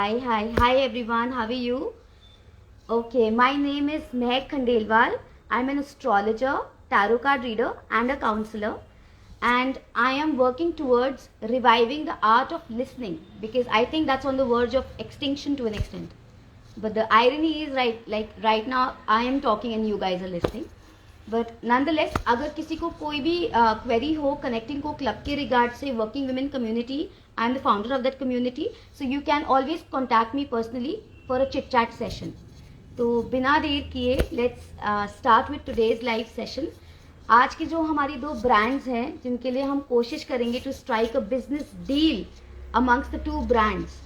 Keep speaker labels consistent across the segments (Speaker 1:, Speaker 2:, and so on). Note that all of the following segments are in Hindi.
Speaker 1: Hi everyone. How are you? Okay, my name is Mehak Khandelwal. I'm an astrologer, tarot card reader, and a counselor. And I am working towards reviving the art of listening because I think that's on the verge of extinction to an extent. But the irony is right now I am talking and you guys are listening. But nonetheless अगर किसी को कोई भी क्वेरी हो कनेक्टिंग को क्लब के रिगार्ड से working women community I am the founder of that community so you can always contact me personally for a chit chat session. तो बिना देर किए let's start with today's live session. आज की जो हमारी दो ब्रांड्स हैं जिनके लिए हम कोशिश करेंगे to strike a business deal amongst the two brands.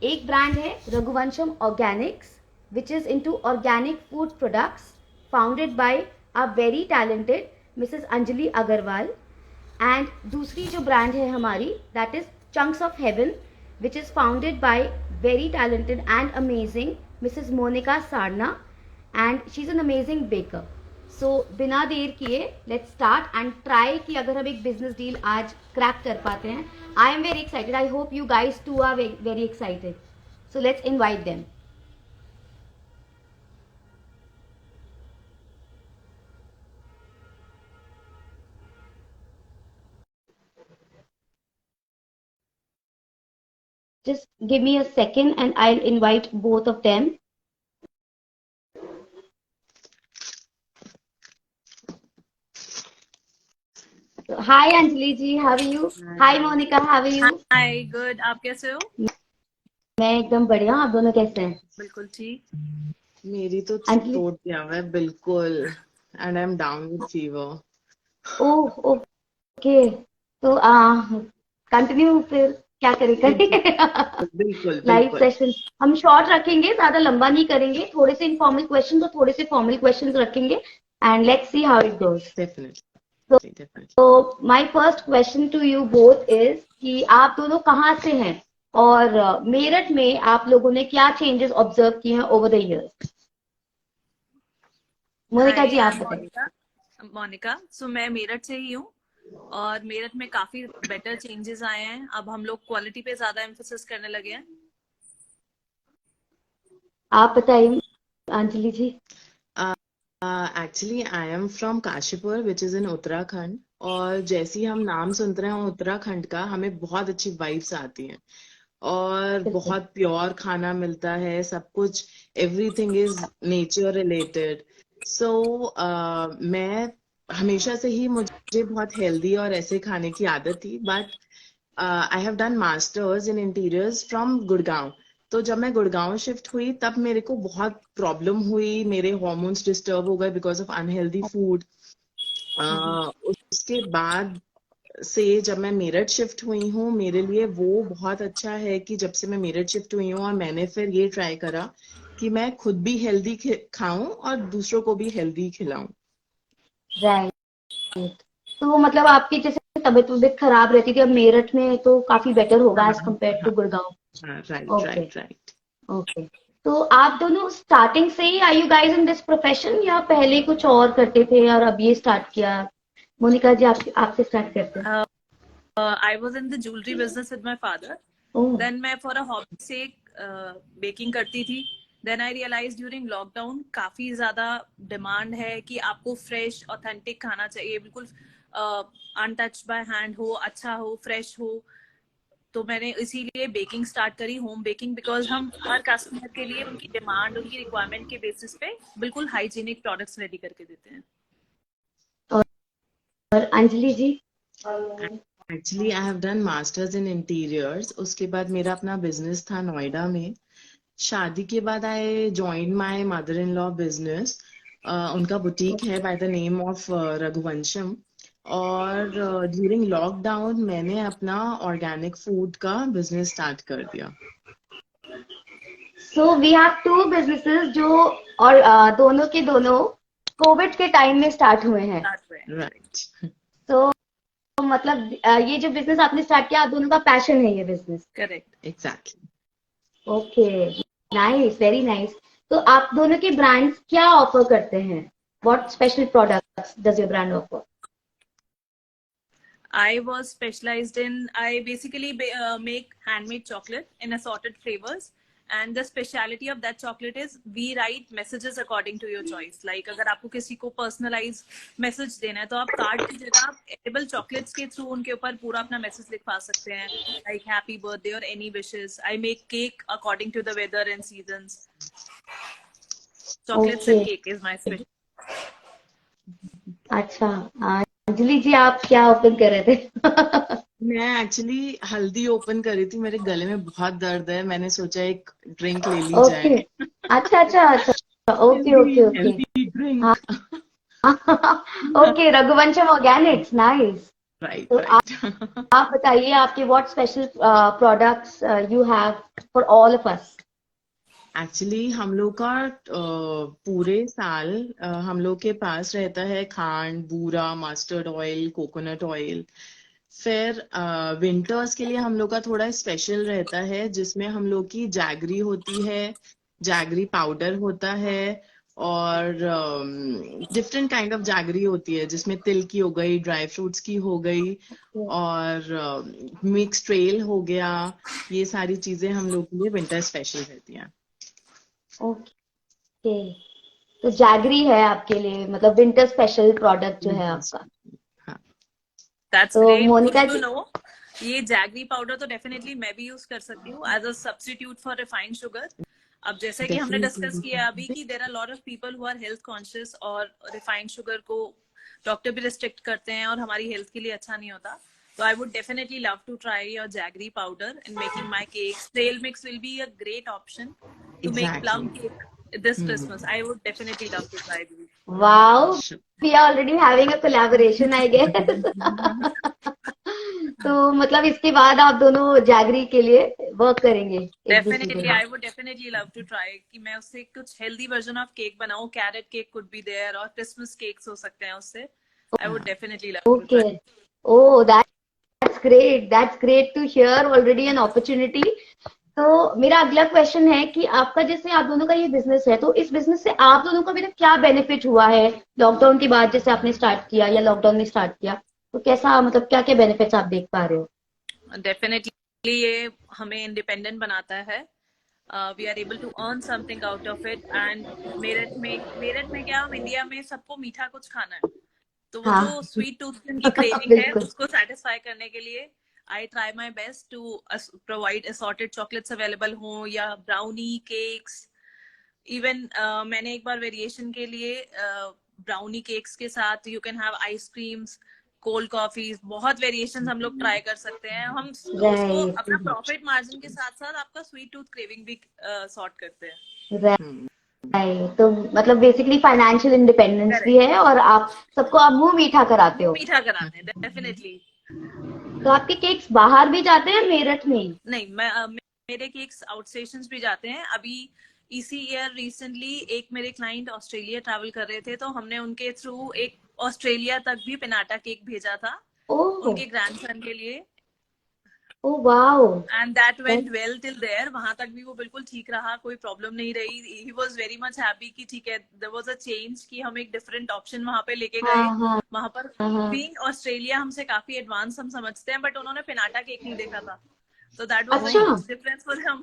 Speaker 1: एक ब्रांड है Raghuvansham organics which is into organic food products founded by a very talented Mrs. Anjali Agarwal. And दूसरी जो ब्रांड है हमारी that is Chunks of Heaven which is founded by very talented and amazing Mrs. Monica Sarna and she's an amazing baker. So बिना देर किए let's start and try कि अगर हम एक business deal आज crack कर पाते हैं. I am very excited. I hope you guys too are very excited. So let's invite them. Just give me a second and I'll invite both of them. So, hi Anjali ji, how are you? Hi Monica, how are you?
Speaker 2: Hi, good. आप कैसे हो?
Speaker 1: मैं एकदम बढ़िया. आप दोनों कैसे हैं?
Speaker 2: बिल्कुल ठीक.
Speaker 3: मेरी तो तोड़ दिया हुआ है बिल्कुल. And I'm down with fever.
Speaker 1: Oh okay. तो कंटिन्यू फिर क्या करें
Speaker 3: बिल्कुल
Speaker 1: लाइव सेशन हम शॉर्ट रखेंगे, ज्यादा लंबा नहीं करेंगे. थोड़े से इनफॉर्मल क्वेश्चन और थोड़े से फॉर्मल क्वेश्चन रखेंगे and let's see how it goes.
Speaker 3: Definitely.
Speaker 1: तो my first question to you both is कि आप दोनों कहाँ से हैं और मेरठ में आप लोगों ने क्या चेंजेस ऑब्जर्व किए हैं ओवर द इयर्स. मोनिका जी आप बताइए.
Speaker 2: मोनिका, सो मैं मेरठ से ही हूँ और मेरठ में काफी बेटर चेंजेस आए हैं. अब हम लोग क्वालिटी पे ज्यादा एम्फोसिस करने लगे हैं.
Speaker 1: आप बताइए Anjali ji.
Speaker 3: Actually I am from Kashipur which is in Uttarakhand. और जैसे ही हम नाम सुनते हैं उत्तराखंड का हमें बहुत अच्छी वाइब्स आती हैं और बहुत प्योर खाना मिलता है. सब कुछ एवरीथिंग इज नेचर रिलेटेड. सो मैं हमेशा से ही मुझे बहुत हेल्दी और ऐसे खाने की आदत थी. But I have done masters in interiors from Gurgaon. तो जब मैं गुड़गांव शिफ्ट हुई तब मेरे को बहुत प्रॉब्लम हुई. मेरे हॉर्मोन्स डिस्टर्ब हो गए बिकॉज ऑफ अनहेल्दी फूड. उसके बाद से जब मैं मेरठ शिफ्ट हुई हूँ मेरे लिए वो बहुत अच्छा है कि जब से मैं मेरठ शिफ्ट हुई हूँ और मैंने फिर ये ट्राई करा कि मैं खुद भी हेल्दी खाऊं और दूसरों को भी हेल्दी खिलाऊं.
Speaker 1: राइट. तो मतलब आपकी जैसे तबीयत खराब रहती थी, अब मेरठ में तो काफी बेटर होगा as compare to Gurgaon.
Speaker 3: Right.
Speaker 1: Okay. तो आप दोनों स्टार्टिंग से ही are you guys in this profession या पहले कुछ और करते थे और अब ये स्टार्ट किया. मोनिका जी आपसे स्टार्ट करते हैं.
Speaker 2: I was in the jewellery business with my father. Then मैं फॉर अ हॉबी से बेकिंग करती थी. Then I realise during lockdown काफी ज्यादा डिमांड है कि आपको फ्रेश ऑथेंटिक खाना चाहिए, बिल्कुल अनटच बाय हैंड हो, अच्छा हो, फ्रेश हो. तो मैंने इसीलिए बेकिंग स्टार्ट करी, होम बेकिंग, बिकॉज हम हर कस्टमर के लिए उनकी डिमांड, उनकी रिक्वायरमेंट के बेसिस पे बिल्कुल हाइजीनिक प्रोडक्ट्स रेडी करके देते हैं.
Speaker 1: और Anjali ji.
Speaker 3: Actually I have done masters in interiors. उसके बाद मेरा अपना बिजनेस था नोएडा में. शादी के बाद I join my mother in law business. उनका बुटीक है by the name of Raghuvansham. और ड्यूरिंग लॉकडाउन मैंने अपना ऑर्गेनिक फूड का बिजनेस स्टार्ट कर दिया.
Speaker 1: So we have two businesses जो और दोनों के दोनों कोविड के टाइम में स्टार्ट हुए हैं.
Speaker 3: राइट.
Speaker 1: तो मतलब ये जो बिजनेस आपने स्टार्ट किया आप दोनों का पैशन है ये business.
Speaker 2: Correct.
Speaker 3: Exactly.
Speaker 1: Okay. Nice, very nice. तो आप दोनों के ब्रांड्स क्या ऑफर करते हैं? What special products does your brand offer?
Speaker 2: I was specialized in, I basically make handmade chocolate in assorted flavors And the speciality of that chocolate is we write messages according to your choice. Like अगर आपको किसी को personalize message देना है तो आप कार्ड की जगह आप edible chocolates के through उनके ऊपर पूरा अपना message लिखवा सकते हैं, like happy birthday or any wishes. I make cake according to the weather and seasons. Chocolates and cake is my special.
Speaker 1: अच्छा, अंजलि जी आप क्या ओपन कर रहे थे?
Speaker 3: मैं एक्चुअली हल्दी ओपन करी थी, मेरे गले में बहुत दर्द है, मैंने सोचा एक ड्रिंक ले ली जाए।
Speaker 1: ओके, अच्छा, okay okay okay,
Speaker 3: healthy drink.
Speaker 1: Okay, Raghuvamsham Organics, nice.
Speaker 3: Right
Speaker 1: तो
Speaker 3: राइट।
Speaker 1: आप बताइए आपके what special products you have for all of us?
Speaker 3: Actually हम लोग का पूरे साल हम लोग के पास रहता है खांड, बूरा, मस्टर्ड ऑयल, कोकोनट ऑयल। फिर विंटर्स के लिए हम लोग का थोड़ा स्पेशल रहता है जिसमें हम लोग की जैगरी होती है, जैगरी पाउडर होता है और डिफरेंट काइंड ऑफ जैगरी होती है जिसमें तिल की हो गई, ड्राई फ्रूट्स की हो गई और मिक्स ट्रेल हो गया। ये सारी चीजें हम लोग के लिए विंटर स्पेशल रहती हैं।
Speaker 1: ओके, तो जैगरी है आपके लिए, मतलब विंटर स्पेशल प्रोडक्ट जो है आपका।
Speaker 2: That's
Speaker 1: तो
Speaker 2: great.
Speaker 1: Monika
Speaker 2: Good to
Speaker 1: ji,
Speaker 2: know. ये जैगरी पाउडर तो डेफिनेटली मैं भी यूज कर सकती हूँ as a substitute for refined sugar. अब जैसे कि हमने डिस्कस किया अभी कि there are lot of people who are health conscious और रिफाइंड शुगर को डॉक्टर भी रिस्ट्रिक्ट करते हैं और हमारी हेल्थ के लिए अच्छा नहीं होता। So I would definitely love to try your jaggery powder in making my cakes. Trail mix will be a great option to make plum cake this Christmas. I would definitely love to try these.
Speaker 1: Wow, we are already having a collaboration I guess. तो मतलब इसके बाद आप दोनों जैगरी के लिए वर्क करेंगे एक दूसरे
Speaker 2: Definitely,
Speaker 1: के।
Speaker 2: I would definitely love to try कि मैं उससे कुछ healthy version of cake बनाऊँ. Carrot cake could be there और Christmas cakes हो सकते हैं उससे. I would definitely love to try.
Speaker 1: Okay, oh that's great to hear, already an opportunity. तो मेरा अगला क्वेश्चन है कि आपका जैसे आप दोनों का ये बिजनेस है, तो इस बिजनेस से आप दोनों को अभी तक क्या बेनिफिट हुआ है? लॉकडाउन के बाद जैसे आपने स्टार्ट किया या लॉकडाउन में स्टार्ट किया, तो कैसा, मतलब क्या क्या बेनिफिट्स आप देख पा रहे हो?
Speaker 2: Definitely ये हमें इंडिपेंडेंट बनाता है. We are able to earn something out of it. And Meerut में क्या, हम इंडिया में सबको मीठा कुछ खाना है, तो वो जो स्वीट टूथ की क्रेविंग है उसको सेटिस्फाई करने के लिए I try my best to provide assorted chocolates available हो या brownie cakes. Even मैंने एक बार वेरिएशन के लिए ब्राउनी केक्स के साथ you can have ice creams, cold coffees, बहुत वेरिएशंस हम लोग ट्राई कर सकते हैं. हम उसको अपना प्रॉफिट मार्जिन के साथ साथ आपका स्वीट टूथ क्रेविंग भी सॉर्ट करते हैं.
Speaker 1: तो मतलब बेसिकली फाइनेंशियल इंडिपेंडेंस भी है और आप सबको आप मुंह मीठा कराते हो.
Speaker 2: मीठा कराते हैं डेफिनेटली.
Speaker 1: तो आपके केक्स बाहर भी जाते हैं मेरठ में?
Speaker 2: नहीं, मेरे केक्स आउटस्टेशंस भी जाते हैं. अभी इसी ईयर रिसेंटली एक मेरे क्लाइंट ऑस्ट्रेलिया ट्रैवल कर रहे थे, तो हमने उनके थ्रू एक ऑस्ट्रेलिया तक भी पिनाटा केक भेजा था उनके ग्रैंडसन के लिए.
Speaker 1: Oh wow.
Speaker 2: And that went well till there. वहां तक भी वो बिल्कुल ठीक रहा, कोई प्रॉब्लम नहीं रही. He was very much happy कि ठीक है, देयर वाज अ चेंज कि हम एक डिफरेंट ऑप्शन वहां पे लेके गए. वहां पर बीइंग ऑस्ट्रेलिया हमसे काफी एडवांस हम समझते हैं, बट उन्होंने पिनाटा केक नहीं देखा था. So that was a huge difference for them.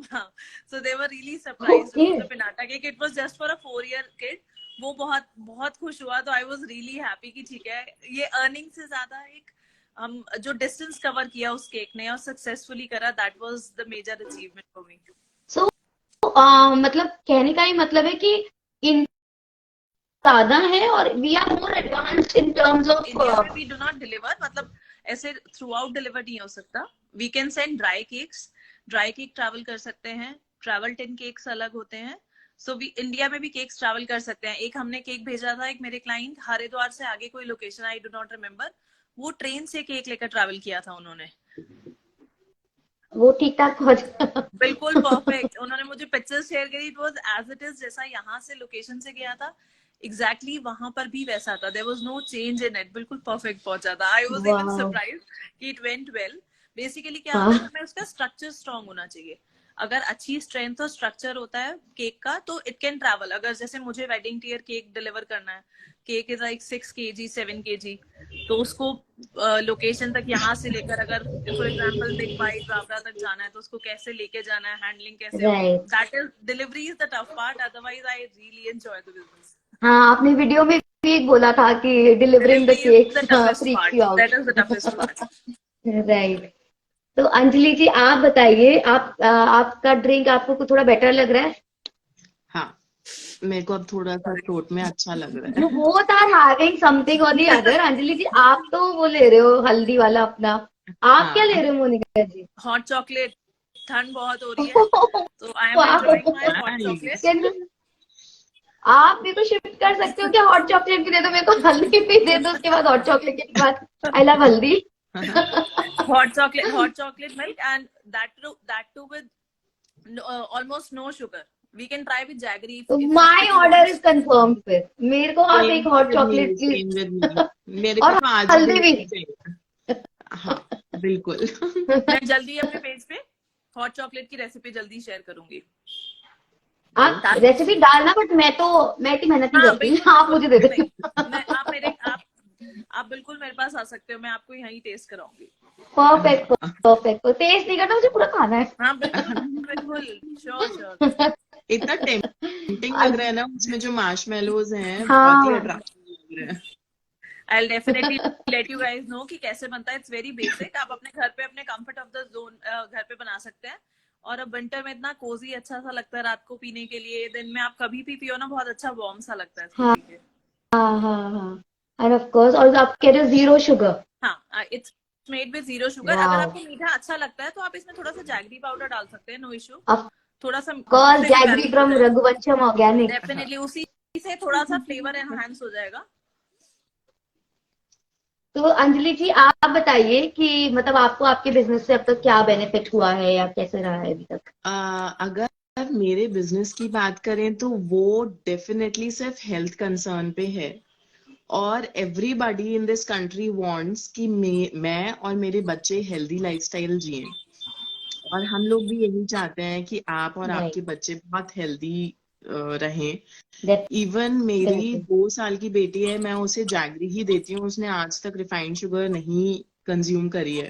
Speaker 2: So they were really surprised with the pinata cake. It was just for a 4-year kid. वो बहुत बहुत खुश हुआ. तो I was really happy कि ठीक है, ये अर्निंग से ज्यादा एक हम जो डिस्टेंस कवर किया उस केक ने और सक्सेसफुली करा, that was the major achievement for me.
Speaker 1: So मतलब कहने का ही मतलब है कि इन ज्यादा है और we are more advanced in terms of
Speaker 2: India में we do not deliver, मतलब ऐसे थ्रू आउट डिलीवर नहीं हो सकता. We can send dry cakes. Dry cake travel कर सकते हैं. ट्रैवल 10 केक्स अलग होते हैं. सो वी इंडिया में भी केक्स ट्रैवल कर सकते हैं. एक हमने केक भेजा था, एक मेरे क्लाइंट हरिद्वार से आगे कोई location, I do not remember, वो ट्रेन से केक लेकर ट्रैवल किया था उन्होंने.
Speaker 1: वो ठीक ठाक पहुंचा?
Speaker 2: बिल्कुल परफेक्ट. उन्होंने मुझे पिक्चर्स शेयर करी. It was as it is, जैसा यहाँ से लोकेशन से गया था एग्जैक्टली वहां पर भी वैसा था. There was no change in it. बिल्कुल परफेक्ट पहुंचा था. आई वाज इवन सरप्राइज्ड कि इट वेंट वेल. बेसिकली क्या होता है, हमें उसका स्ट्रक्चर स्ट्रांग होना चाहिए. अगर अच्छी स्ट्रेंथ और स्ट्रक्चर होता है केक का तो इट कैन ट्रैवल. अगर जैसे मुझे वेडिंग टीयर केक डिलीवर करना है cake is like 6 kg 7 kg, तो उसको लोकेशन तक यहाँ से लेकर, अगर फॉर एग्जांपल बिग बाइट बावरा तक जाना है तो उसको कैसे लेके जाना है, हैंडलिंग कैसे होगी,
Speaker 1: Right.
Speaker 2: That is delivery is the tough part, otherwise I really enjoy the business.
Speaker 1: हाँ, आपने वीडियो में भी बोला था कि delivering the
Speaker 2: Delivery is
Speaker 1: cakes
Speaker 2: the toughest
Speaker 1: freaks
Speaker 2: part.
Speaker 1: You out.
Speaker 2: That is the toughest part.
Speaker 1: Right. तो अंजलि जी आप बताइए, आपका ड्रिंक आपको थोड़ा बेटर लग रहा है?
Speaker 3: हाँ, मेरे को अब थोड़ा सा थ्रोट में अच्छा लग रहा
Speaker 1: You
Speaker 3: है.
Speaker 1: both are having something or the other. Anjali जी आप तो वो ले रहे हो हल्दी वाला अपना, आप क्या ले
Speaker 3: हाँ.
Speaker 1: रहे हो मोनिका जी?
Speaker 2: Hot chocolate. ठंड बहुत हो रही है, तो I am enjoying my hot chocolate.
Speaker 3: Nice.
Speaker 1: आप मेरे को शिफ्ट कर सकते हो क्या? हॉट चॉकलेट भी दे दो, मेरे को हल्दी भी दे दो, उसके बाद हॉट चॉकलेट के बाद आई लव हल्दी.
Speaker 2: Hot chocolate milk, and that too with almost no sugar. We can try with jaggery.
Speaker 1: My order is confirm. फिर मेरे को आप एक हॉट चॉकलेट की
Speaker 3: Same with me. मेरे को
Speaker 1: और
Speaker 3: तो आज
Speaker 1: हल्दी भी.
Speaker 3: चाहिए. हाँ, बिल्कुल.
Speaker 2: मैं जल्दी अपने पेज पे हॉट चॉकलेट की रेसिपी जल्दी शेयर करूंगी.
Speaker 1: आप रेसिपी डालना, बट मैं इतनी मेहनत नहीं
Speaker 2: हाँ,
Speaker 1: करती.
Speaker 2: बिल्कुल.
Speaker 1: आप मुझे दे दें.
Speaker 2: आप बिल्कुल मेरे पास आ सकते हो, मैं आपको यहीं टेस्ट कराऊंगी.
Speaker 1: Perfect perfect. टेस्ट नहीं करना, मुझे पूरा खाना है.
Speaker 2: हाँ बिल्कुल, श्योर.
Speaker 3: इतना टेम्पटिंग लग रहा है ना, उसमें जो मार्शमेलोज हैं
Speaker 1: हाँ.
Speaker 3: बहुत ही अट्रैक्टिव लग रहे हैं.
Speaker 2: I'll definitely let you guys know कि कैसे बनता है. It's very basic. आप अपने घर पे अपने comfort of the zone घर पे बना सकते हैं. और अब विंटर में इतना कोजी अच्छा सा लगता है रात को पीने के लिए. दिन में आप कभी भी पियो ना, बहुत अच्छा वार्म सा लगता है.
Speaker 1: हाँ हाँ. एंड ऑफ कोर्स, और आप कह रहे हो जीरो शुगर.
Speaker 2: हाँ, it's made with zero sugar.
Speaker 1: Wow.
Speaker 2: अगर आपको मीठा अच्छा लगता है तो आप इसमें थोड़ा सा जैगरी पाउडर डाल सकते हैं, नो इशू.
Speaker 1: Of
Speaker 2: थोड़ा सा
Speaker 1: course, jaggery from Raghuvamsham organic.
Speaker 2: Definitely उसी से थोड़ा सा फ्लेवर एनहांस हो जाएगा.
Speaker 1: तो अंजलि जी आप बताइए कि मतलब आपको आपके बिजनेस से अब तक क्या बेनिफिट हुआ है या कैसे रहा है अभी तक?
Speaker 3: अगर मेरे बिजनेस की बात करें तो वो डेफिनेटली सिर्फ हेल्थ कंसर्न पे है. और everybody in this country wants कि मैं और मेरे बच्चे हेल्दी लाइफस्टाइल जिएं. और हम लोग भी यही चाहते हैं कि आप और आपके बच्चे बहुत हेल्दी रहें. इवन मेरी 2 साल की बेटी है, मैं उसे जैगरी ही देती हूँ. उसने आज तक रिफाइंड शुगर नहीं कंज्यूम करी है.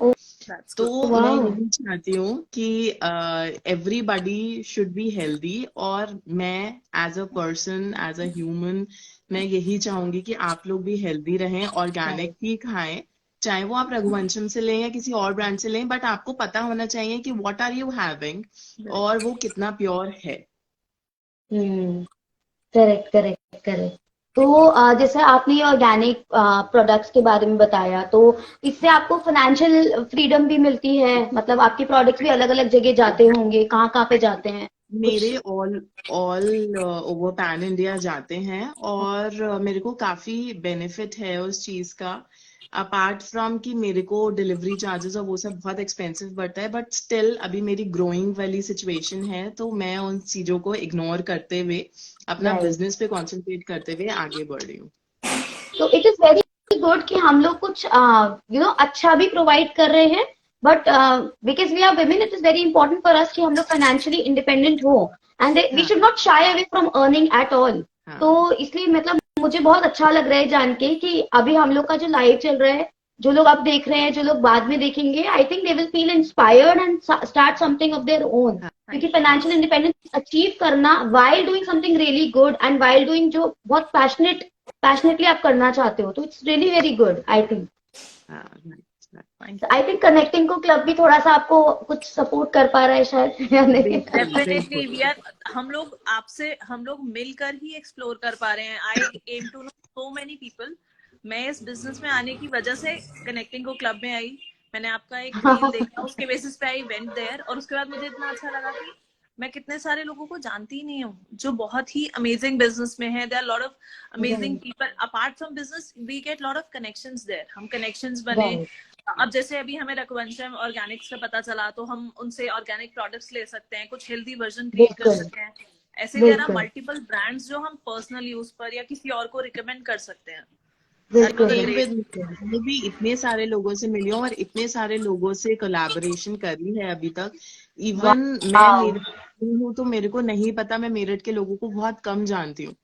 Speaker 3: तो मैं यही चाहती हूँ कि एवरीबॉडी शुड बी हेल्दी. और मैं as a person, as a human, मैं यही चाहूंगी कि आप लोग भी हेल्दी रहें, ऑर्गेनिक ही खाएं, चाहे वो आप रघुवंशम से लें या किसी और ब्रांड से लें. बट आपको पता होना चाहिए कि व्हाट आर यू हैविंग और वो कितना प्योर है.
Speaker 1: करेक्ट. तो जैसे आपने ये ऑर्गेनिक प्रोडक्ट्स के बारे में बताया, तो इससे आपको फाइनेंशियल फ्रीडम भी मिलती है. मतलब आपके प्रोडक्ट्स भी अलग अलग जगह जाते होंगे, कहाँ पे जाते हैं?
Speaker 3: मेरे ऑल ओवर पैन इंडिया जाते हैं. और मेरे को काफी बेनिफिट है उस चीज का. अपार्ट फ्रॉम कि मेरे को डिलीवरी चार्जेस और वो सब बहुत एक्सपेंसिव पड़ता है, बट स्टिल अभी मेरी ग्रोइंग वाली सिचुएशन है, तो मैं उन चीजों को इग्नोर करते हुए अपना बिजनेस पे कंसंट्रेट करते हुए आगे बढ़ रही हूँ.
Speaker 1: तो इट इज वेरी गुड कि हम लोग कुछ अच्छा भी प्रोवाइड कर रहे हैं. But because we are women, it is very important for us कि हम लोग फाइनेंशियली इंडिपेंडेंट हो, and we should not shy away from earning at all. तो इसलिए मतलब मुझे बहुत अच्छा लग रहा है जान के कि अभी हम लोग का जो लाइव चल रहा है, जो लोग अब देख रहे हैं, जो लोग बाद में देखेंगे, I think they will feel inspired and start something of their own. क्योंकि फाइनेंशियल इंडिपेंडेंस अचीव करना while doing something really good and while doing जो बहुत पैशनेटली आप करना चाहते हो, तो it's really very good. I think connecting को क्लब भी थोड़ा सा आपको कुछ सपोर्ट कर पा रहा है शायद, या नहीं?
Speaker 2: डेफिनेटली हम लोग मिलकर ही एक्सप्लोर कर पा रहे हैं. I am to know so many people. मैं इस बिजनेस में आने की वजह से कनेक्टिंग को क्लब में आई. मैंने आपका एक रील देखा, उसके बेसिस पे आई वेंट देयर, और उसके बाद मुझे इतना अच्छा लगा कि मैं कितने सारे लोगों को जानती ही नहीं हूँ जो बहुत ही अमेजिंग बिजनेस में है. There are lot of amazing people. Apart from business we get lot of connections there. हम कनेक्शंस बने. अब जैसे अभी हमें रघुवंशम ऑर्गेनिक्स का पता चला, तो हम उनसे ऑर्गेनिक प्रोडक्ट्स ले सकते हैं, कुछ हेल्दी वर्जन क्रिएट कर सकते हैं. ऐसे देयर आर मल्टीपल ब्रांड्स जो हम पर्सनल यूज पर या किसी और को रिकमेंड कर सकते हैं.
Speaker 3: मैं भी इतने सारे लोगों से मिली हूँ और इतने सारे लोगों से कोलैबोरेशन करी है अभी तक. इवन मैं मेरठ हूँ तो मेरे को नहीं पता, मैं मेरठ के लोगों को बहुत कम जानती हूँ.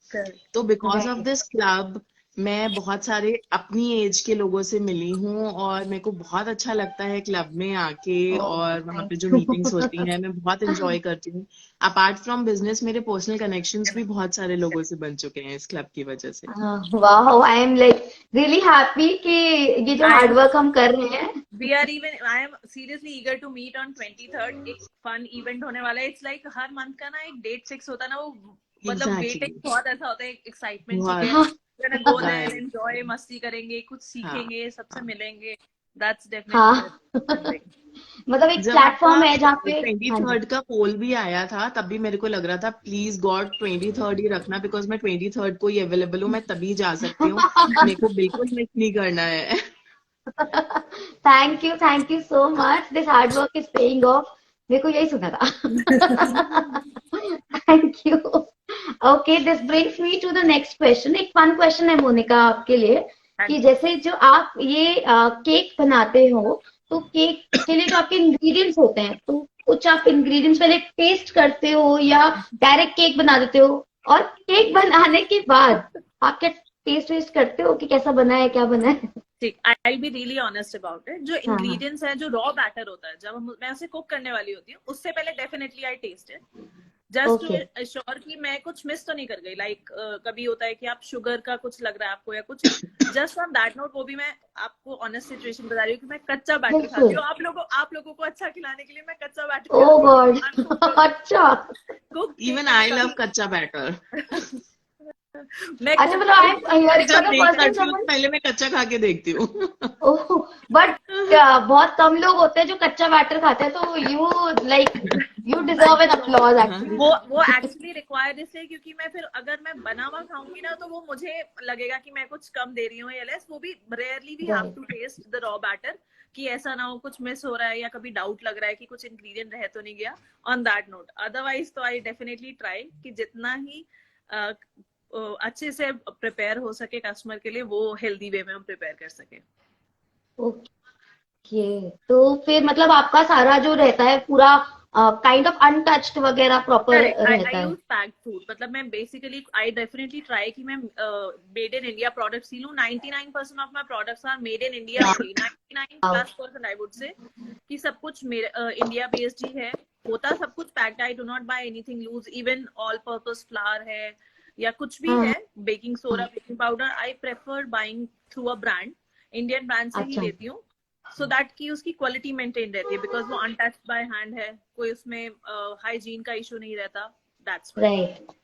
Speaker 3: तो बिकॉज ऑफ दिस क्लब मैं बहुत सारे अपनी एज के लोगों से मिली हूँ और मेरे को बहुत अच्छा लगता है क्लब में आके, और वहाँ पे जो मीटिंग्स होती हैं मैं बहुत एंजॉय करती हूँ। अपार्ट फ्रॉम बिजनेस मेरे पर्सनल कनेक्शंस भी बहुत सारे लोगों से बन चुके हैं इस क्लब की वजह से।
Speaker 1: वाह, I am like really happy कि ये जो
Speaker 2: I
Speaker 1: हार्ड
Speaker 2: am,
Speaker 1: वर्क हम कर रहे हैं।
Speaker 2: we are even, I am seriously eager to meet on 23rd. एक फन इवेंट होने वाला है। इट्स लाइक हर मंथ का ना एक डेट फिक्स होता है ना, वो मतलब
Speaker 3: एग्जैक्टली
Speaker 2: वेटिंग बहुत ऐसा होता है, एक्साइटमेंट, ठीक है,
Speaker 3: बहुत
Speaker 2: we're gonna go there,
Speaker 3: right.
Speaker 2: enjoy, मस्ती करेंगे, कुछ
Speaker 3: हाँ
Speaker 2: सीखेंगे, सबसे
Speaker 3: हाँ।
Speaker 2: मिलेंगे। That's
Speaker 1: हाँ
Speaker 2: definitely
Speaker 1: मतलब एक
Speaker 3: जब आपका
Speaker 1: प्लेटफॉर्म है जहाँ पे।
Speaker 3: ट्वेंटी
Speaker 1: हाँ जी।
Speaker 3: थर्ड का पोल भी आया था तब भी मेरे को लग रहा था प्लीज गॉड 23rd ही रखना, बिकॉज मैं 23rd को ही अवेलेबल हूँ, मैं तभी जा सकती हूँ, मेरे को बिल्कुल मिस नहीं करना है।
Speaker 1: Thank you so much, this hard work is paying off. मेरे को यही सुना था। Thank you. Okay, this brings me to the next question. एक फन क्वेश्चन है मोनिका आपके लिए, कि जैसे जो आप ये केक बनाते हो, तो केक के लिए जो आपके इंग्रेडिएंट्स होते हैं, तो कुछ आप इंग्रेडिएंट्स पहले टेस्ट करते हो या डायरेक्ट केक बना देते हो? और केक बनाने के बाद आप क्या टेस्ट वेस्ट करते हो कि कैसा बना है, क्या बना है?
Speaker 2: ठीक, I be really honest about it. जो
Speaker 1: हाँ हाँ।
Speaker 2: इंग्रेडिएंट्स है, जो रॉ बैटर होता है, जब मैं उसे कुक करने वाली होती हूँ, उससे पहले definitely I taste it, just to
Speaker 1: okay.
Speaker 2: Assure कि मैं कुछ मिस तो नहीं कर गई। लाइक कभी होता है कि आप शुगर का कुछ लग रहा है आपको या कुछ, जस्ट ऑन दैट नोट। वो भी मैं आपको ऑनेस्ट सिचुएशन बता रही हूँ कि मैं कच्चा बैटर खाती
Speaker 1: बिल्कुल।
Speaker 2: हूँ। आप लोगों को अच्छा खिलाने के लिए मैं कच्चा बैटर
Speaker 1: ओ
Speaker 2: खाती
Speaker 1: गॉड।
Speaker 2: हूँ।
Speaker 1: अच्छा।
Speaker 2: कुक
Speaker 3: इवन आई लव कच्चा बैटर।
Speaker 2: मैं
Speaker 1: अच्छा, मतलब आई एम हियरिंग फॉर
Speaker 3: जब
Speaker 1: द
Speaker 3: बेक
Speaker 1: फर्स्ट टाइम
Speaker 3: करती हूँ तो
Speaker 1: समवन।
Speaker 3: पहले मैं कच्चा खा के देखती हूँ।
Speaker 1: ओह, बट बहुत कम लोग होते हैं जो कच्चा बैटर खाते हैं, तो you like you deserve an applause actually.
Speaker 2: वो एक्चुअली रिक्वायर्ड इसलिए क्योंकि मैं फिर अगर मैं बना हुआ खाऊंगी ना, तो वो मुझे लगेगा कि मैं कुछ कम दे रही हूँ या लेस। वो भी rarely we have to taste the raw batter, कि ऐसा ना हो कुछ मिस हो रहा है या कभी डाउट लग रहा है कि कुछ इंग्रेडिएंट रह तो नहीं गया, ऑन दैट नोट। अदरवाइज तो आई डेफिनेटली ट्राई कि जितना ही अच्छे से प्रिपेयर हो सके कस्टमर के लिए, वो हेल्दी वे में हम प्रिपेयर कर सके।
Speaker 1: ओके, तो फिर मतलब आपका सारा जो रहता है पूरा काइंड ऑफ अनटच्ड वगैरह प्रॉपर
Speaker 2: करेक्ट,
Speaker 1: रहता
Speaker 2: आई
Speaker 1: है?
Speaker 2: Use packed food. मतलब मैं बेसिकली आई डेफिनेटली ट्राई कि मैं मेड इन इंडिया प्रोडक्ट्स ही लूं। 99% of my products are made in India only. 99+% I would say कि सब कुछ इंडिया बेस्ड ही है। होता सब कुछ packed, I do not buy anything loose. Even all purpose flour है या कुछ भी है, baking soda, baking powder, I prefer buying through a brand. Indian brand से ही
Speaker 1: अच्छा।
Speaker 2: लेती हूँ, सो दैट की उसकी क्वालिटी मेंटेन रहती है, बिकॉज वो अनटच्ड बाय हैंड है, कोई उसमें हाइजीन का इशू नहीं रहता। That's why.
Speaker 1: Right.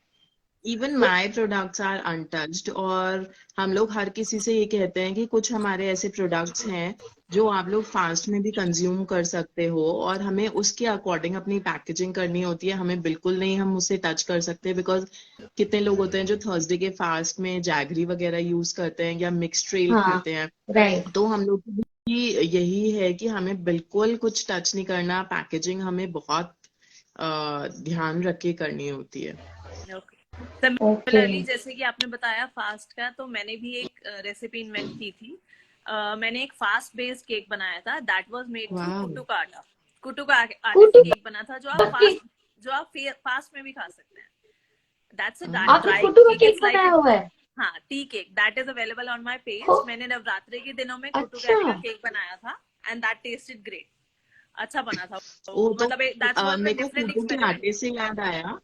Speaker 3: Even my products are untouched, और हम लोग हर किसी से ये कहते हैं कि कुछ हमारे ऐसे प्रोडक्ट्स हैं जो आप लोग फास्ट में भी कंज्यूम कर सकते हो, और हमें उसके अकॉर्डिंग अपनी पैकेजिंग करनी होती है। हमें बिल्कुल नहीं हम उससे टच कर सकते, बिकॉज कितने लोग होते हैं जो थर्सडे के फास्ट में जैगरी वगैरह यूज करते हैं या मिक्स ट्रेल
Speaker 1: हाँ।
Speaker 3: खाते हैं।
Speaker 1: राइट।
Speaker 3: तो हम लोग की यही है कि हमें बिल्कुल कुछ टच नहीं करना, पैकेजिंग हमें बहुत ध्यान रख के करनी होती है।
Speaker 2: सिमिलरली जैसे कि आपने बताया फास्ट का, तो मैंने भी एक रेसिपी इन्वेंट की थी। मैंने एक फास्ट बेस्ड केक बनाया था, दैट वाज मेड थ्रू
Speaker 3: वाह।
Speaker 2: कुट्टू का आटा। कुट्टू का आटे से केक बना था, जो आप फास्ट में भी खा सकते हैं। दैट्स अ
Speaker 1: आपने
Speaker 2: ड्राई
Speaker 1: कुट्टू का
Speaker 2: केक,
Speaker 1: केक
Speaker 2: इट्स लाइक
Speaker 1: बनाया हुआ है?
Speaker 2: हाँ, tea cake that is available on my page.
Speaker 1: हो,
Speaker 2: मैंने नवरात्रि के दिनों में कुट्टू के
Speaker 1: अच्छा।
Speaker 2: आटे का केक बनाया था, एंड दैट टेस्टेड ग्रेट। अच्छा बना था
Speaker 3: ओ, तो
Speaker 2: मतलब दैट्स वाज अ
Speaker 3: मेरे को
Speaker 2: डिफरेंट
Speaker 3: कुट्टू के
Speaker 2: एक्सपेरिमेंट।
Speaker 3: आटे से याद आया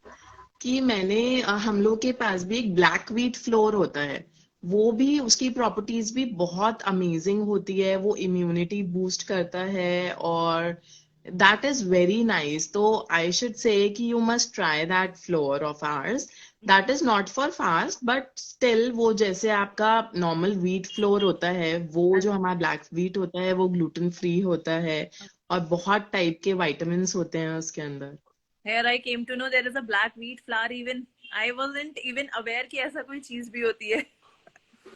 Speaker 3: कि मैंने हम लोग के पास भी एक ब्लैक व्हीट फ्लोर होता है, वो भी उसकी प्रॉपर्टीज भी बहुत अमेजिंग होती है, वो इम्यूनिटी बूस्ट करता है, और दैट इज वेरी नाइस। तो आई शुड से कि you must try that floor of hours. That is not for fast, but still वो जैसे आपका नॉर्मल व्हीट फ्लोर होता है, वो जो हमारा ब्लैक व्हीट होता है वो ग्लूटेन फ्री होता है, और बहुत टाइप के विटामिन्स होते हैं उसके अंदर।
Speaker 2: Here I came to know there is a black wheat flour. Even I wasn't even aware कि ऐसा कोई चीज भी होती है।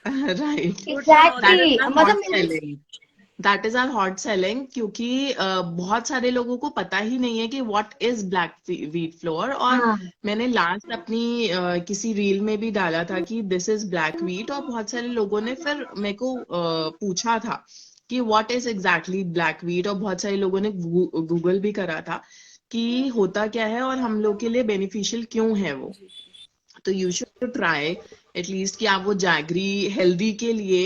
Speaker 3: राइट।
Speaker 1: एग्जैक्टली,
Speaker 3: हॉट
Speaker 1: मतलब
Speaker 3: selling, that is are hot selling, क्योंकि बहुत सारे लोगों को पता ही नहीं है कि what is black wheat flour. और
Speaker 1: हाँ।
Speaker 3: मैंने लास्ट अपनी किसी रील में भी डाला था कि दिस इज ब्लैक व्हीट, और बहुत सारे लोगों ने फिर मेरे को पूछा था कि what is exactly black wheat, और बहुत सारे लोगों ने गूगल भी करा था कि होता क्या है और हम लोग के लिए बेनिफिशियल क्यों है वो। तो यू शुड ट्राई एटलीस्ट कि आप वो जैगरी हेल्दी के लिए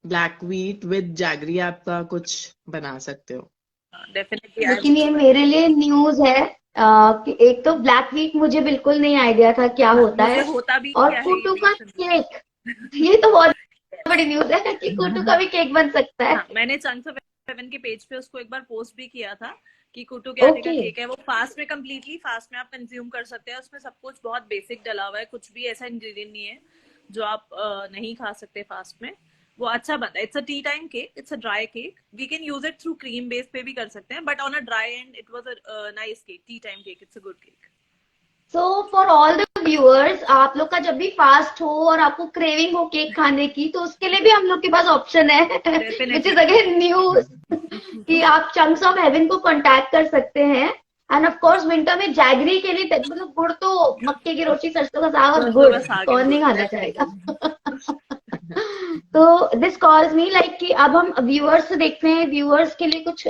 Speaker 3: ब्लैक व्हीट विद जैगरी आपका कुछ बना सकते हो।
Speaker 2: डेफिनेटली।
Speaker 1: लेकिन ये मेरे लिए न्यूज है कि एक तो ब्लैक वीक मुझे बिल्कुल नहीं आइडिया था क्या होता
Speaker 2: मुझे
Speaker 1: है,
Speaker 2: होता भी
Speaker 1: और
Speaker 2: क्या है ये
Speaker 1: कुटू
Speaker 2: नहीं
Speaker 1: का
Speaker 2: समझ।
Speaker 1: केक, ये तो बहुत बड़ी न्यूज है कि कुटू का भी केक बन सकता है।
Speaker 2: हाँ, मैंने चंक्स ऑफ हेवन के पेज पे उसको एक बार पोस्ट भी किया था कि कुटू के आटे का
Speaker 1: ओके,
Speaker 2: केक है, वो फास्ट में कंप्लीटली फास्ट में आप कंज्यूम कर सकते हैं। उसमें सब कुछ बहुत बेसिक डला हुआ है, कुछ भी ऐसा इंग्रेडिएंट नहीं है जो आप नहीं खा सकते फास्ट में। वो अच्छा बनता है। It's a tea time cake, it's a dry cake. We can use it through cream base पे भी कर सकते हैं, but on a dry and it was a nice cake, tea time cake, it's a good cake.
Speaker 1: So for all the viewers, आप लोग का जब भी फास्ट हो और आपको क्रेविंग हो केक खाने की, तो उसके लिए भी हम लोग के पास ऑप्शन है, विच इज अगेन न्यूज, कि आप चंक्स ऑफ हेवन को कांटेक्ट कर सकते हैं। एंड ऑफ कोर्स विंटर में जैगरी के लिए मतलब गुड़ तो, मक्के की रोटी, सरसों का साग और
Speaker 2: सरसों
Speaker 1: गुड़
Speaker 2: का साग
Speaker 1: कौन
Speaker 2: एंड
Speaker 1: नहीं
Speaker 2: गुड़,
Speaker 1: खाना
Speaker 2: डेफिनेटली।
Speaker 1: चाहेगा। तो दिस कॉल्स मी लाइक कि अब हम व्यूअर्स से देखते हैं, व्यूअर्स के लिए कुछ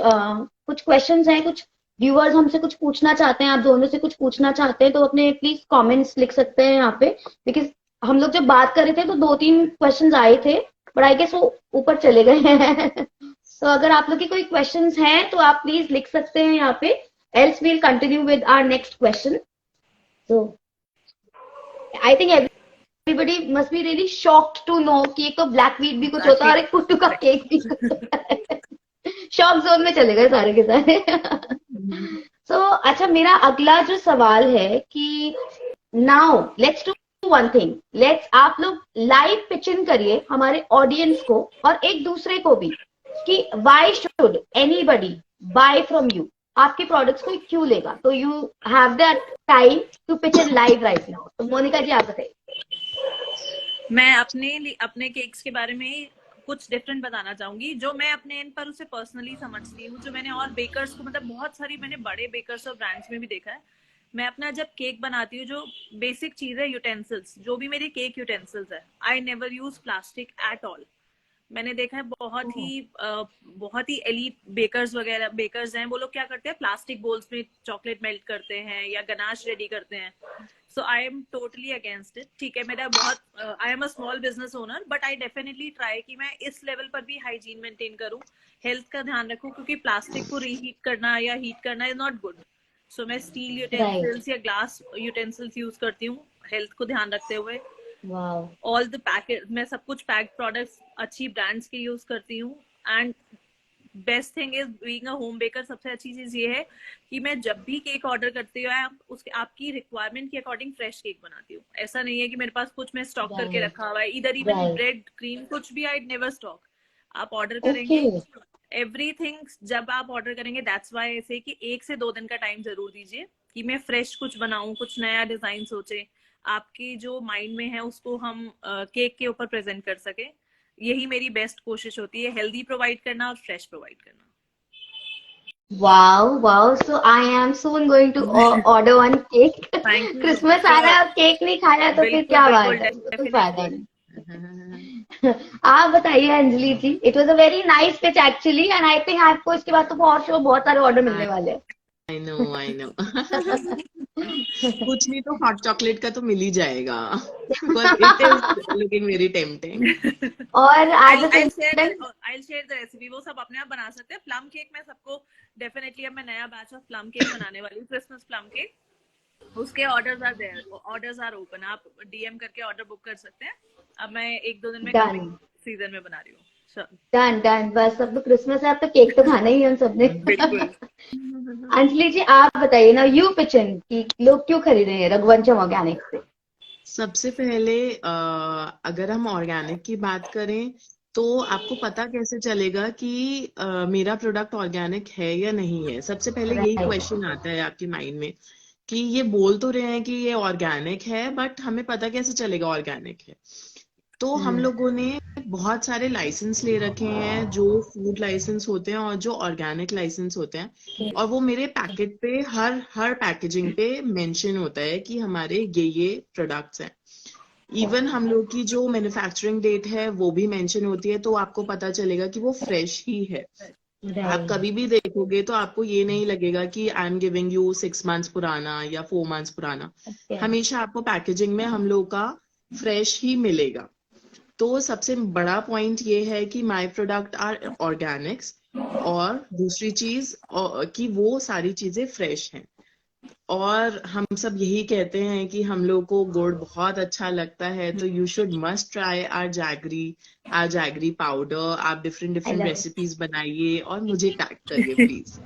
Speaker 1: क्वेश्चंस हैं, कुछ व्यूअर्स हमसे कुछ पूछना चाहते हैं, आप दोनों से कुछ पूछना चाहते हैं, तो अपने प्लीज कमेंट्स लिख सकते हैं यहाँ पे, बिकॉज हम लोग जब बात कर रहे थे तो 2-3 क्वेश्चंस आए थे, बट आई गेस वो ऊपर चले गए हैं। तो अगर आप लोग की कोई क्वेश्चंस हैं तो आप प्लीज लिख सकते हैं यहाँ पे, else we'll continue with our next question. तो I think everybody must be really shocked to know कि एक तो ब्लैक वीट भी कुछ होता है और एक कुट्टू का केक भी कुछ होता है। शॉक जोन में चले गए सारे के सारे। सो अच्छा, मेरा अगला जो सवाल है कि now let's do one thing, let's आप लोग लाइव पिचिंग करिए हमारे ऑडियंस को और एक दूसरे को भी, कि why should anybody buy from you, आपके प्रोडक्ट्स को क्यों लेगा। तो you have that time to pitch in live right now. तो मोनिका जी आप बताइए।
Speaker 2: मैं अपने केक्स के बारे में कुछ डिफरेंट बताना चाहूंगी, जो मैं अपने एंड पर उसे पर्सनली समझती हूँ, जो मैंने और बेकर्स को, मतलब बहुत सारी मैंने बड़े बेकर्स और ब्रांड्स में भी देखा है। मैं अपना जब केक बनाती हूँ, जो बेसिक चीज है यूटेंसिल्स, जो भी मेरे केक यूटेंसिल्स है, I never use plastic at all. मैंने देखा है बहुत ही एलीट बेकर्स वगैरह बेकर्स हैं, वो लोग क्या करते हैं, प्लास्टिक बोल्स में चॉकलेट मेल्ट करते हैं या गनाश रेडी करते हैं। So I am totally against it. ठीक है, मेरा बहुत I am a small business owner, but I definitely try कि मैं इस लेवल पर भी हाइजीन मेंटेन करूं, हेल्थ का ध्यान रखूं, क्योंकि प्लास्टिक को रीहीट करना या हीट करना इज नॉट गुड। सो मैं स्टील
Speaker 1: राइट,
Speaker 2: यूटेंसिल्स या ग्लास यूटेंसिल्स यूज करती हूँ, हेल्थ को ध्यान रखते हुए।
Speaker 1: वाओ,
Speaker 2: ऑल द पैकेट, मैं सब कुछ पैक्ड प्रोडक्ट्स अच्छी ब्रांड्स के यूज करती हूँ। And best thing is being a home baker, सबसे अच्छी चीज ये है कि मैं जब भी केक ऑर्डर करती हूँ, उसके आपकी रिक्वायरमेंट के अकॉर्डिंग फ्रेश केक बनाती हूँ। ऐसा नहीं है कि मेरे पास कुछ मैं स्टॉक करके
Speaker 1: राइट,
Speaker 2: रखा हुआ है, इधर इवन
Speaker 1: राइट,
Speaker 2: ब्रेड क्रीम कुछ भी आई नेवर स्टॉक। आप ऑर्डर
Speaker 1: ओके,
Speaker 2: करेंगे एवरीथिंग, जब आप ऑर्डर करेंगे, दैट्स वाई ऐसे कि 1 से 2 दिन का टाइम जरूर दीजिए कि मैं फ्रेश कुछ बनाऊं, कुछ नया डिजाइन सोचे, आपकी जो माइंड में है उसको हम केक के ऊपर प्रेजेंट कर सके। यही मेरी बेस्ट कोशिश होती है, हेल्दी प्रोवाइड करना और फ्रेश प्रोवाइड करना।
Speaker 1: wow, wow. So I am soon going to order one cake.
Speaker 2: Thank you so much.
Speaker 1: Christmas आ रहा है, अब केक नहीं खाया तो फिर
Speaker 2: बिल्कुल
Speaker 1: क्या
Speaker 2: बिल्कुल,
Speaker 1: बात है, वो तो फायदा
Speaker 2: डेफिनेटली।
Speaker 1: नहीं। आप बताइए Anjali ji, it was a very nice pitch actually, and I think आपको इसके बाद तो बहुत सारे ऑर्डर मिलने वाले हैं।
Speaker 3: I know. कुछ नहीं तो हॉट चॉकलेट का तो मिल ही जाएगा, because it is looking very tempting.
Speaker 1: और at the
Speaker 2: I'll
Speaker 1: same time,
Speaker 2: share the recipe, वो सब अपने आप बना सकते हैं। प्लम केक मैं सबको डेफिनेटली, अब मैं नया बैच ऑफ प्लम केक बनाने वाली हूँ, क्रिसमस प्लम केक। उसके orders are there, orders are open, आप डीएम करके ऑर्डर बुक कर सकते हैं। अब मैं 1-2 दिन में
Speaker 1: डन
Speaker 2: कमिंग सीजन में बना रही हूँ।
Speaker 1: डन डन, बस अब तो क्रिसमस है, अब तो केक तो खाना ही है हम सबने।
Speaker 2: बिल्कुल।
Speaker 1: अंजलि जी आप बताइए ना, यू पिच इन कि लोग क्यों खरीद रहे हैं रघुवंशम ऑर्गेनिक से।
Speaker 3: सबसे पहले अगर हम ऑर्गेनिक की बात करें तो आपको पता कैसे चलेगा कि मेरा प्रोडक्ट ऑर्गेनिक है या नहीं है। सबसे पहले यही
Speaker 1: राइट,
Speaker 3: क्वेश्चन आता है आपके माइंड में कि ये बोल तो रहे हैं कि ये ऑर्गेनिक है, बट हमें पता कैसे चलेगा ऑर्गेनिक है। तो हम लोगों ने बहुत सारे लाइसेंस ले रखे हैं, जो फूड लाइसेंस होते हैं और जो ऑर्गेनिक लाइसेंस होते हैं, और वो मेरे पैकेट पे हर पैकेजिंग पे मेंशन होता है कि हमारे ये प्रोडक्ट्स हैं। इवन हम लोग की जो मैन्युफैक्चरिंग डेट है वो भी मेंशन होती है, तो आपको पता चलेगा कि वो फ्रेश ही है। आप कभी भी देखोगे तो आपको ये नहीं लगेगा कि I am giving you 6 months पुराना या 4 months पुराना। हमेशा आपको पैकेजिंग में हम लोग का फ्रेश ही मिलेगा। तो सबसे बड़ा पॉइंट ये है कि माय प्रोडक्ट आर ऑर्गेनिक्स, और दूसरी चीज कि वो सारी चीजें फ्रेश हैं। और हम सब यही कहते हैं कि हम लोग को गुड़ बहुत अच्छा लगता है, तो you should must try our jaggery powder. आप different
Speaker 1: I
Speaker 3: different
Speaker 1: love it.
Speaker 3: Recipes बनाइए और मुझे टैग करिए प्लीज।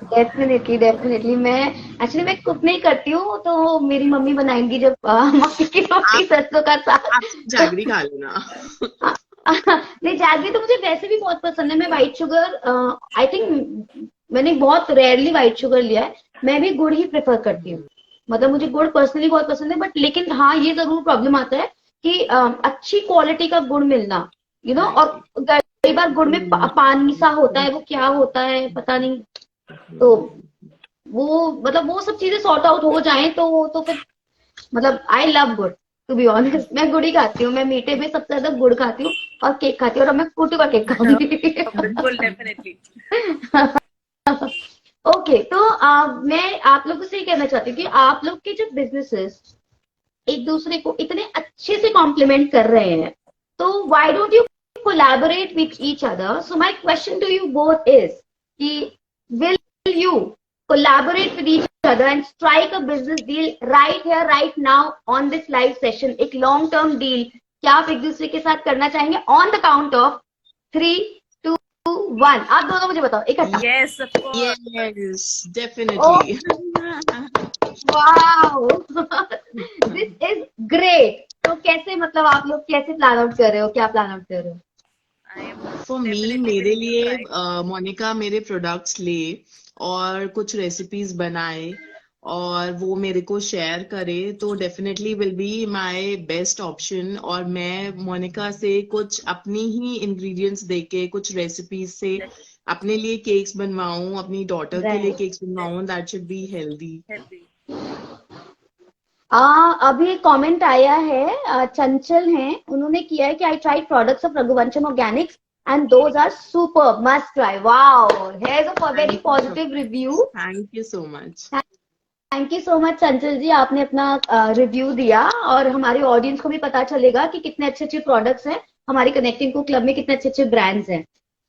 Speaker 1: डेफिनेटली डेफिनेटली, मैं एक्चुअली मैं कुक नहीं करती हूँ, तो मेरी मम्मी बनाएंगी जब मक्की की रोटी
Speaker 3: आप
Speaker 1: सरसों का साग।
Speaker 3: आप जैगरी खा लेना।
Speaker 1: नहीं, जैगरी तो मुझे वैसे भी बहुत पसंद है। मैं व्हाइट शुगर, आई थिंक मैंने बहुत रेयरली व्हाइट शुगर लिया है। मैं भी गुड़ ही प्रेफर करती हूँ। मतलब मुझे गुड़ पर्सनली बहुत पसंद है, बट लेकिन हाँ, ये जरूर प्रॉब्लम आता है कि अच्छी क्वालिटी का गुड़ मिलना, और कई बार गुड़ में पानी सा होता है, वो क्या होता है पता नहीं। तो वो मतलब वो सब चीजें सॉर्ट आउट हो जाएं तो फिर मतलब आई लव गुड़। टू बी ऑनेस्ट, मैं गुड़ ही खाती हूँ। मैं मीठे में सबसे ज्यादा गुड़ खाती हूँ और केक खाती हूँ, और अब मैं कुटू का केक खाऊंगी।
Speaker 2: बिल्कुल डेफिनेटली।
Speaker 1: ओके, तो मैं आप लोगों से ये कहना चाहती हूँ कि आप लोग के जो बिजनेसेस एक दूसरे को इतने अच्छे से कॉम्प्लीमेंट कर रहे हैं, तो why don't you collaborate with each other? So my question to you both is कि will you collaborate with each other and strike a business deal right here right now on this live session? एक long term deal क्या आप एक दूसरे के साथ करना चाहेंगे? On the count of 3, 2, 1, आप दोनों मुझे बताओ इकट्ठा।
Speaker 2: Yes of course.
Speaker 3: Yes definitely.
Speaker 1: Wow, this is great. तो कैसे, मतलब आप लोग कैसे प्लान आउट कर रहे हो? क्या प्लान आउट कर रहे हो?
Speaker 2: I am
Speaker 3: for me,
Speaker 2: definitely
Speaker 3: मेरे
Speaker 2: विलिंग टू
Speaker 3: लिए
Speaker 2: ट्राई।
Speaker 3: मोनिका मेरे प्रोडक्ट्स ले और कुछ रेसिपीज बनाए और वो मेरे को शेयर करे, तो definitely will be my best option. और मैं मोनिका से कुछ अपनी ही इंग्रेडिएंट्स देके, कुछ रेसिपीज से अपने लिए केक्स बनवाऊं, अपनी डॉटर के लिए
Speaker 1: राइट।
Speaker 3: केक्स बनवाऊं, that should be healthy.
Speaker 2: Healthy.
Speaker 1: अभी एक कमेंट आया है, चंचल हैं, उन्होंने किया है कि I tried products of Raghuvansham organics and those are super, must try. Wow, here's a very positive review.
Speaker 3: Thank you so much.
Speaker 1: Thank you so much Chanchal ji, आपने अपना रिव्यू दिया, और हमारे ऑडियंस को भी पता चलेगा कि कितने अच्छे अच्छे प्रोडक्ट्स हैं हमारे कनेक्टिंग को क्लब में, कितने अच्छे अच्छे ब्रांड्स हैं।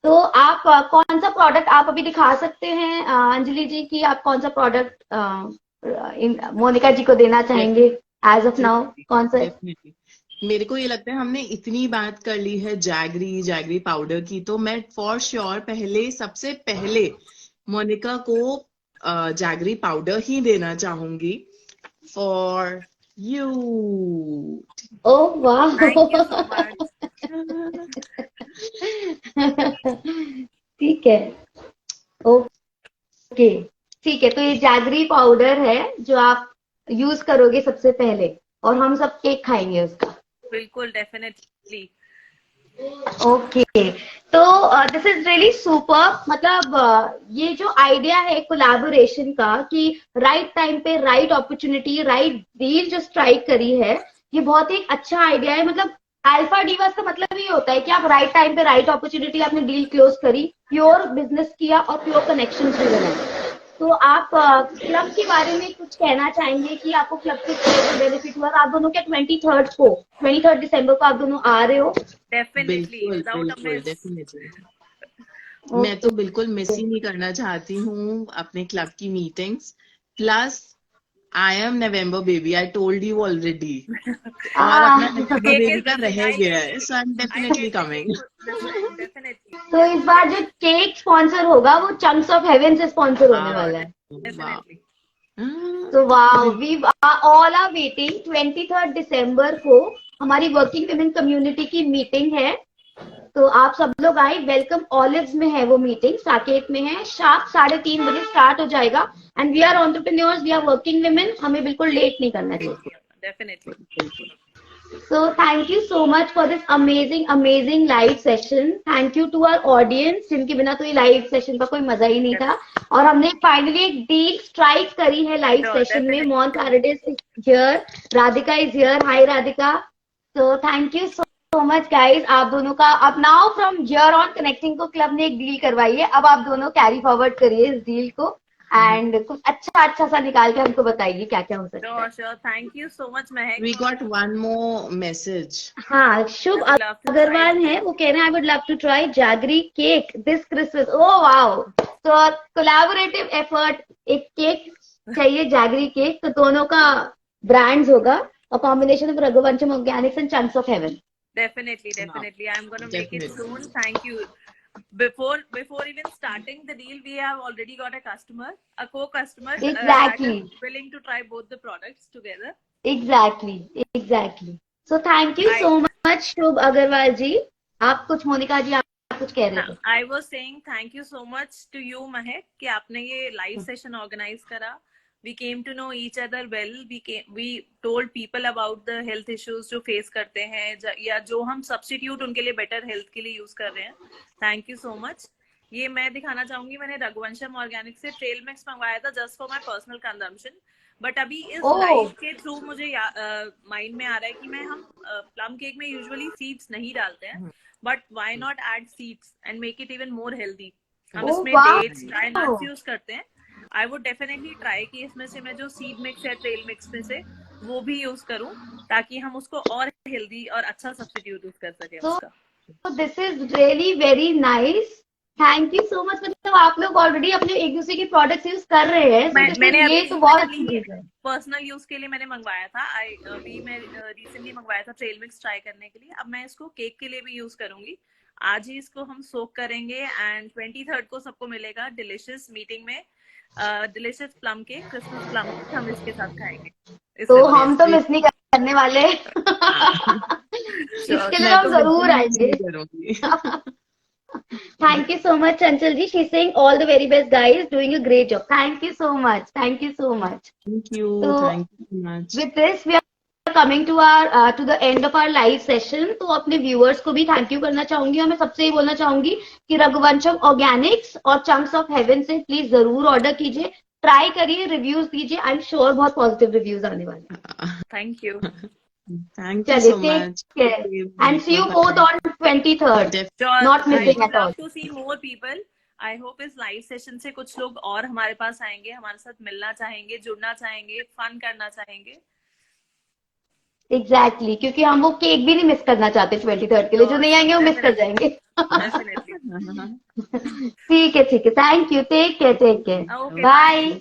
Speaker 1: तो आप कौन सा प्रोडक्ट आप अभी दिखा सकते हैं अंजलि जी, कि आप कौन सा प्रोडक्ट मोनिका जी को देना चाहेंगे एज ऑफ नाउ? कौन सा?
Speaker 3: डेफिनेटली मेरे को ये लगता है हमने इतनी बात कर ली है जैगरी पाउडर की, तो मैं फॉर श्योर सबसे पहले मोनिका को जैगरी पाउडर ही देना चाहूंगी फॉर यू।
Speaker 1: ओह वाह,
Speaker 2: थैंक यू सो मच।
Speaker 1: ठीक है, ओके, ठीक है। तो ये जैगरी पाउडर है जो आप यूज करोगे सबसे पहले, और हम सब केक खाएंगे उसका।
Speaker 2: बिल्कुल डेफिनेटली।
Speaker 1: ओके, तो दिस इज रियली सुपर। मतलब ये जो आइडिया है कोलैबोरेशन का, कि राइट टाइम पे राइट अपॉर्चुनिटी, राइट डील जो स्ट्राइक करी है, ये बहुत ही अच्छा आइडिया है। मतलब अल्फा डिवास का मतलब ये होता है कि आप राइट टाइम पे राइट अपॉर्चुनिटी, आपने डील क्लोज करी, प्योर बिजनेस किया और प्योर कनेक्शन भी बनाए। तो आप क्लब के बारे में कुछ कहना चाहेंगे कि आपको क्लब से बेनिफिट हुआ? आप दोनों क्या 23 दिसंबर को आप दोनों आ रहे हो?
Speaker 2: डेफिनेटली
Speaker 3: बिल्कुल
Speaker 2: विदाउट अ
Speaker 3: बिल्कुल
Speaker 2: मिस।
Speaker 3: डेफिनेटली। मैं तो बिल्कुल मिस ही नहीं करना चाहती हूँ अपने क्लब की meetings. Plus I am November baby, I told you already, और अपना नवंबर
Speaker 2: केक
Speaker 3: बेबी
Speaker 2: इज
Speaker 3: का
Speaker 2: मिसिंग,
Speaker 3: रह
Speaker 2: आई
Speaker 3: गया
Speaker 2: गेट
Speaker 3: है,
Speaker 2: it.
Speaker 3: So I am
Speaker 2: I
Speaker 3: definitely
Speaker 2: get the
Speaker 3: coming.
Speaker 2: Cake definitely.
Speaker 1: तो इस बार जो केक स्पॉन्सर होगा वो चंक्स ऑफ हेवन से स्पॉन्सर होने वाला है।
Speaker 3: वाह।
Speaker 2: डेफिनेटली।
Speaker 1: तो wow, we all are waiting. 23 दिसंबर को हमारी वर्किंग वुमेन कम्युनिटी की मीटिंग है, तो आप सब लोग आए। वेलकम ऑलिव्स में है वो मीटिंग, साकेत में है। शार्प 3:30 बजे स्टार्ट हो जाएगा। And we are entrepreneurs, we are working women, हमें बिल्कुल लेट नहीं करना चाहिए।
Speaker 2: Definitely.
Speaker 1: So thank you so much for this amazing live session. Thank you to our audience, जिनके बिना तो ये लाइव सेशन का कोई मजा ही नहीं था। और हमने फाइनली एक डील स्ट्राइक करी है लाइव सेशन में। Mon Paradise is here, Radhika is here. Hi Radhika. So thank you so much guys, आप दोनों का। अब now from here on connecting को क्लब ने एक डील करवाई है, अब आप दोनों कैरी फॉरवर्ड करिए इस डील को एंड कुछ अच्छा अच्छा सा निकाल के हमको बताइए क्या क्या हो सकता है।
Speaker 2: Sure. Thank you so much, Mehak.
Speaker 3: We got one more message.
Speaker 1: हाँ, शुभ
Speaker 2: I would love to
Speaker 1: Agarwal
Speaker 2: try
Speaker 1: है, वो कह रहे हैं I would love to try jaggery cake this Christmas. Oh wow, तो कोलैबोरेटिव एफर्ट, एक केक चाहिए जैगरी केक, तो दोनों का ब्रांड्स होगा और combination of Raghuvansham organics and chunks of heaven.
Speaker 2: Definitely. I'm gonna make it soon. Thank you. Before even starting the deal, we have already got a customer, a co-customer,
Speaker 1: Exactly.
Speaker 2: that is willing to try both the products together.
Speaker 1: Exactly. So thank you so much Shubh Agarwal ji. आप कुछ, मोनिका जी आप कुछ कह रहे थे।
Speaker 2: I was saying thank you so much to you, Mehak, कि आपने ये live session organize करा. We came to know each other well. We told people about the health issues जो face करते हैं या जो हम substitute उनके लिए better health के लिए use कर रहे हैं. Thank you so much. ये मैं दिखाना चाहूंगी, मैंने रघुवंशम ऑर्गेनिक से ट्रेल मिक्स मंगवाया था just for my personal consumption. But अभी इस लाइव के थ्रू मुझे माइंड में आ रहा है कि हम प्लम केक में यूजुअली सीड्स नहीं डालते हैं, but why not add seeds and make it even more healthy. हम इसमें डेट्स, ड्राई नट्स यूज करते हैं। आई वुड डेफिनेटली ट्राई कि इसमें से मैं जो सीड मिक्स है ट्रेल मिक्स में से वो भी यूज करूं, ताकि हम उसको और हेल्दी और अच्छा सब्स्टिट्यूट यूज कर सके उसका।
Speaker 1: So this is really very nice. Thank you so much. मतलब आप लोग ऑलरेडी अपने एक दूसरे के प्रोडक्ट्स यूज कर रहे हैं।
Speaker 2: मैंने
Speaker 1: ये तो बहुत अच्छी चीज है।
Speaker 2: पर्सनल यूज के लिए मैंने मंगवाया था। अभी मैं रिसेंटली मंगवाया था ट्रेल मिक्स ट्राई करने के लिए। अब मैं इसको केक के लिए भी यूज करूंगी। आज ही इसको हम सोक करेंगे एंड 23rd को सबको मिलेगा डिलिशियस मीटिंग में delicious plum cake, Christmas plum cake हम इसके साथ खाएंगे।
Speaker 1: तो हम तो मिस नहीं करने वाले। इसके लिए हम जरूर आएंगे। Thank you so much, Chanchal ji. She's saying all the very best, guys. Doing a great job. Thank you so much. Thank you so much.
Speaker 3: Thank you.
Speaker 1: So,
Speaker 3: Thank you so much.
Speaker 1: With this, we are coming to our to the end of our live session. तो अपने viewers को भी thank you करना चाहूंगी और मैं सबसे ये बोलना चाहूंगी कि रघुवंशम ऑर्गेनिक्स और चंक्स ऑफ हेवन से प्लीज जरूर ऑर्डर कीजिए, ट्राई करिए, रिव्यूज दीजिए। आई एम श्योर बहुत पॉजिटिव रिव्यूज आने वाले हैं।
Speaker 2: Thank you.
Speaker 3: Thank you so much.
Speaker 1: And see you both on 23rd. Not missing at all.
Speaker 2: To see more people. I hope इस लाइव सेशन से कुछ लोग और हमारे पास आएंगे, हमारे साथ मिलना चाहेंगे, जुड़ना चाहेंगे, फन करना चाहेंगे।
Speaker 1: Exactly, क्योंकि हम वो केक भी नहीं मिस करना चाहते 23rd के लिए। जो नहीं आएंगे वो मिस कर जाएंगे। ठीक है। Thank you. Take care. Bye.